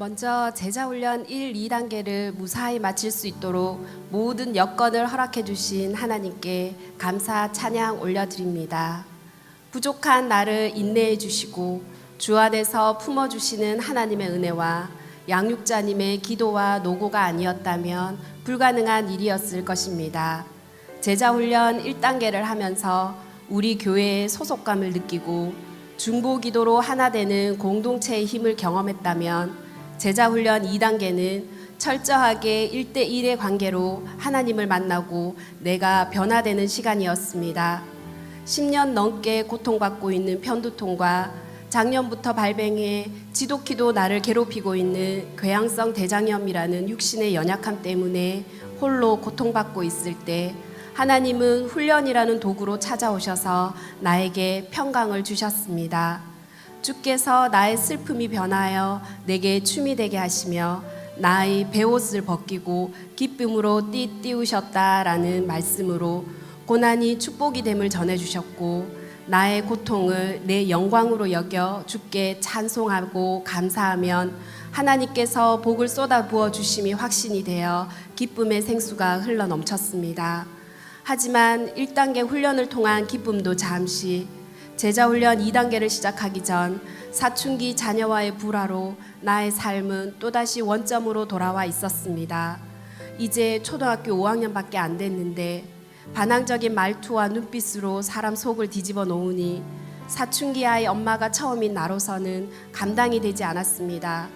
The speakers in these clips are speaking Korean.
먼저 제자훈련 1, 2단계를 무사히 마칠 수 있도록 모든 여건을 허락해 주신 하나님께 감사 찬양 올려드립니다. 부족한 나를 인내해 주시고 주 안에서 품어주시는 하나님의 은혜와 양육자님의 기도와 노고가 아니었다면 불가능한 일이었을 것입니다. 제자훈련 1단계를 하면서 우리 교회의 소속감을 느끼고 중보기도로 하나 되는 공동체의 힘을 경험했다면 제자훈련 2단계는 철저하게 1대1의 관계로 하나님을 만나고 내가 변화되는 시간이었습니다. 10년 넘게 고통받고 있는 편두통과 작년부터 발병해 지독히도 나를 괴롭히고 있는 궤양성 대장염이라는 육신의 연약함 때문에 홀로 고통받고 있을 때 하나님은 훈련이라는 도구로 찾아오셔서 나에게 평강을 주셨습니다. 주께서 나의 슬픔이 변하여 내게 춤이 되게 하시며 나의 베옷을 벗기고 기쁨으로 띠우셨다라는 말씀으로 고난이 축복이 됨을 전해주셨고 나의 고통을 내 영광으로 여겨 주께 찬송하고 감사하면 하나님께서 복을 쏟아 부어 주심이 확신이 되어 기쁨의 생수가 흘러 넘쳤습니다. 하지만 1단계 훈련을 통한 기쁨도 잠시, 제자훈련 2단계를 시작하기 전 사춘기 자녀와의 불화로 나의 삶은 또다시 원점으로 돌아와 있었습니다. 이제 초등학교 5학년밖에 안 됐는데 반항적인 말투와 눈빛으로 사람 속을 뒤집어 놓으니 사춘기 아이 엄마가 처음인 나로서는 감당이 되지 않았습니다.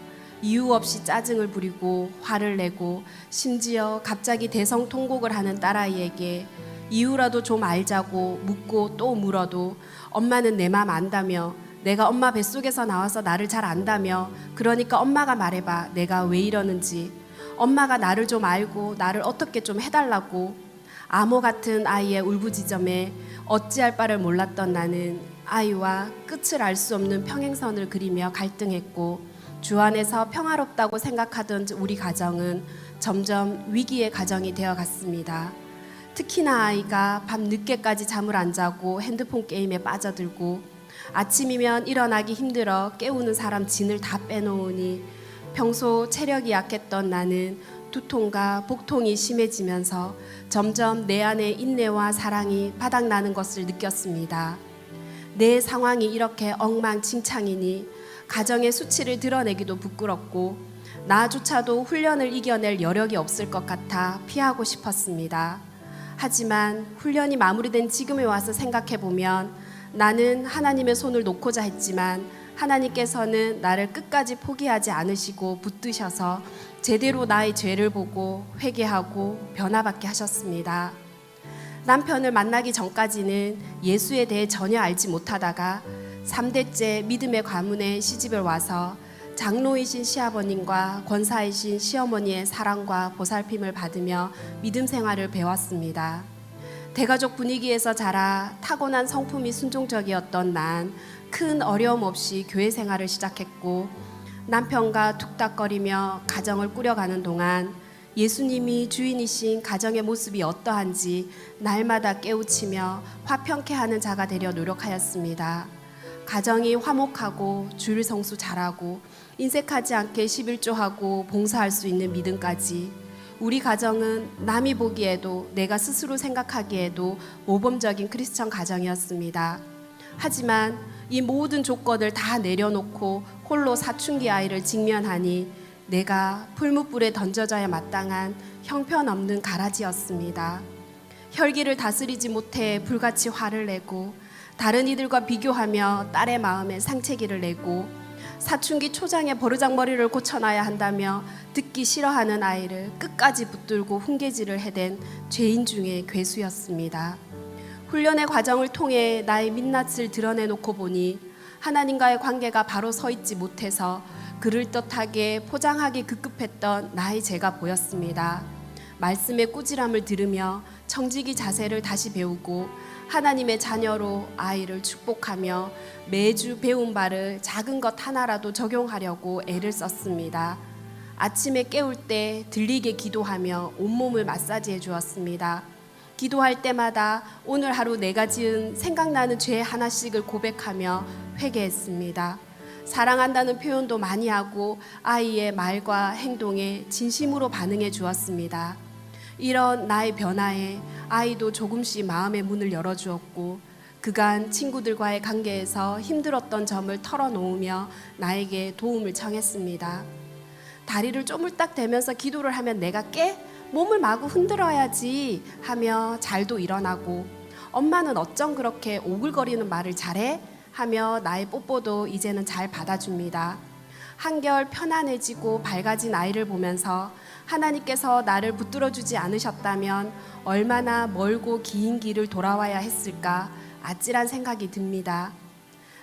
이유 없이 짜증을 부리고 화를 내고 심지어 갑자기 대성통곡을 하는 딸아이에게 이유라도 좀 알자고 묻고 또 물어도 엄마는 내 맘 안다며, 내가 엄마 뱃속에서 나와서 나를 잘 안다며, 그러니까 엄마가 말해봐 내가 왜 이러는지, 엄마가 나를 좀 알고 나를 어떻게 좀 해달라고. 암호 같은 아이의 울부짖음에 어찌할 바를 몰랐던 나는 아이와 끝을 알 수 없는 평행선을 그리며 갈등했고 주 안에서 평화롭다고 생각하던 우리 가정은 점점 위기의 가정이 되어갔습니다. 특히나 아이가 밤 늦게까지 잠을 안 자고 핸드폰 게임에 빠져들고 아침이면 일어나기 힘들어 깨우는 사람 진을 다 빼놓으니 평소 체력이 약했던 나는 두통과 복통이 심해지면서 점점 내 안에 인내와 사랑이 바닥나는 것을 느꼈습니다. 내 상황이 이렇게 엉망진창이니 가정의 수치를 드러내기도 부끄럽고 나조차도 훈련을 이겨낼 여력이 없을 것 같아 피하고 싶었습니다. 하지만 훈련이 마무리된 지금에 와서 생각해보면 나는 하나님의 손을 놓고자 했지만 하나님께서는 나를 끝까지 포기하지 않으시고 붙드셔서 제대로 나의 죄를 보고 회개하고 변화받게 하셨습니다. 남편을 만나기 전까지는 예수에 대해 전혀 알지 못하다가 3대째 믿음의 가문에 시집을 와서 장로이신 시아버님과 권사이신 시어머니의 사랑과 보살핌을 받으며 믿음 생활을 배웠습니다. 대가족 분위기에서 자라 타고난 성품이 순종적이었던 난 큰 어려움 없이 교회 생활을 시작했고 남편과 툭닥거리며 가정을 꾸려가는 동안 예수님이 주인이신 가정의 모습이 어떠한지 날마다 깨우치며 화평케 하는 자가 되려 노력하였습니다. 가정이 화목하고 주일 성수 잘하고 인색하지 않게 11조하고 봉사할 수 있는 믿음까지 우리 가정은 남이 보기에도 내가 스스로 생각하기에도 모범적인 크리스천 가정이었습니다. 하지만 이 모든 조건을 다 내려놓고 홀로 사춘기 아이를 직면하니 내가 풀무불에 던져져야 마땅한 형편없는 가라지였습니다. 혈기를 다스리지 못해 불같이 화를 내고 다른 이들과 비교하며 딸의 마음에 상처기를 내고 사춘기 초장에 버르장머리를 고쳐놔야 한다며 듣기 싫어하는 아이를 끝까지 붙들고 훈계질을 해댄 죄인 중에 괴수였습니다. 훈련의 과정을 통해 나의 민낯을 드러내놓고 보니 하나님과의 관계가 바로 서 있지 못해서 그럴듯하게 포장하기 급급했던 나의 죄가 보였습니다. 말씀의 꾸지람을 들으며 청지기 자세를 다시 배우고 하나님의 자녀로 아이를 축복하며 매주 배운 바를 작은 것 하나라도 적용하려고 애를 썼습니다. 아침에 깨울 때 들리게 기도하며 온몸을 마사지해 주었습니다. 기도할 때마다 오늘 하루 내가 지은 생각나는 죄 하나씩을 고백하며 회개했습니다. 사랑한다는 표현도 많이 하고 아이의 말과 행동에 진심으로 반응해 주었습니다. 이런 나의 변화에 아이도 조금씩 마음의 문을 열어주었고 그간 친구들과의 관계에서 힘들었던 점을 털어놓으며 나에게 도움을 청했습니다. 다리를 쪼물딱 대면서 기도를 하면 내가 깨? 몸을 마구 흔들어야지 하며 잘도 일어나고, 엄마는 어쩜 그렇게 오글거리는 말을 잘해? 하며 나의 뽀뽀도 이제는 잘 받아줍니다. 한결 편안해지고 밝아진 아이를 보면서 하나님께서 나를 붙들어주지 않으셨다면 얼마나 멀고 긴 길을 돌아와야 했을까 아찔한 생각이 듭니다.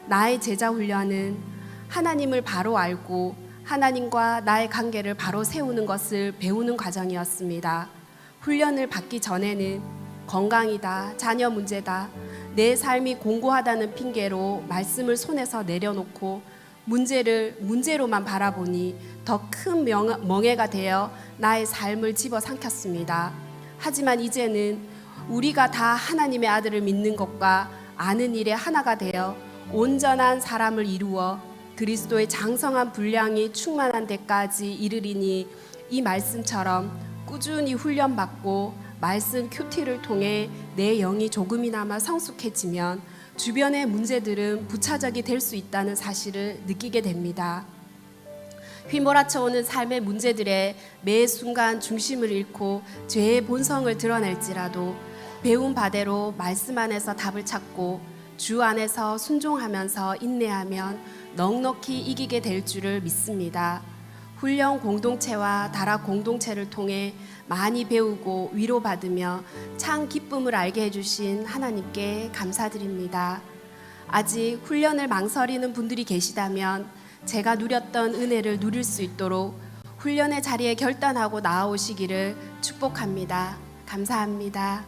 나의 제자 훈련은 하나님을 바로 알고 하나님과 나의 관계를 바로 세우는 것을 배우는 과정이었습니다. 훈련을 받기 전에는 건강이다, 자녀 문제다, 내 삶이 공고하다는 핑계로 말씀을 손에서 내려놓고 문제를 문제로만 바라보니 더 큰 멍해가 되어 나의 삶을 집어삼켰습니다. 하지만 이제는 우리가 다 하나님의 아들을 믿는 것과 아는 일에 하나가 되어 온전한 사람을 이루어 그리스도의 장성한 분량이 충만한 데까지 이르리니, 이 말씀처럼 꾸준히 훈련받고 말씀 큐티를 통해 내 영이 조금이나마 성숙해지면 주변의 문제들은 부차적이 될 수 있다는 사실을 느끼게 됩니다. 휘몰아쳐 오는 삶의 문제들에 매 순간 중심을 잃고 죄의 본성을 드러낼지라도 배운 바대로 말씀 안에서 답을 찾고 주 안에서 순종하면서 인내하면 넉넉히 이기게 될 줄을 믿습니다. 훈련 공동체와 다락 공동체를 통해 많이 배우고 위로받으며 참 기쁨을 알게 해주신 하나님께 감사드립니다. 아직 훈련을 망설이는 분들이 계시다면 제가 누렸던 은혜를 누릴 수 있도록 훈련의 자리에 결단하고 나아오시기를 축복합니다. 감사합니다.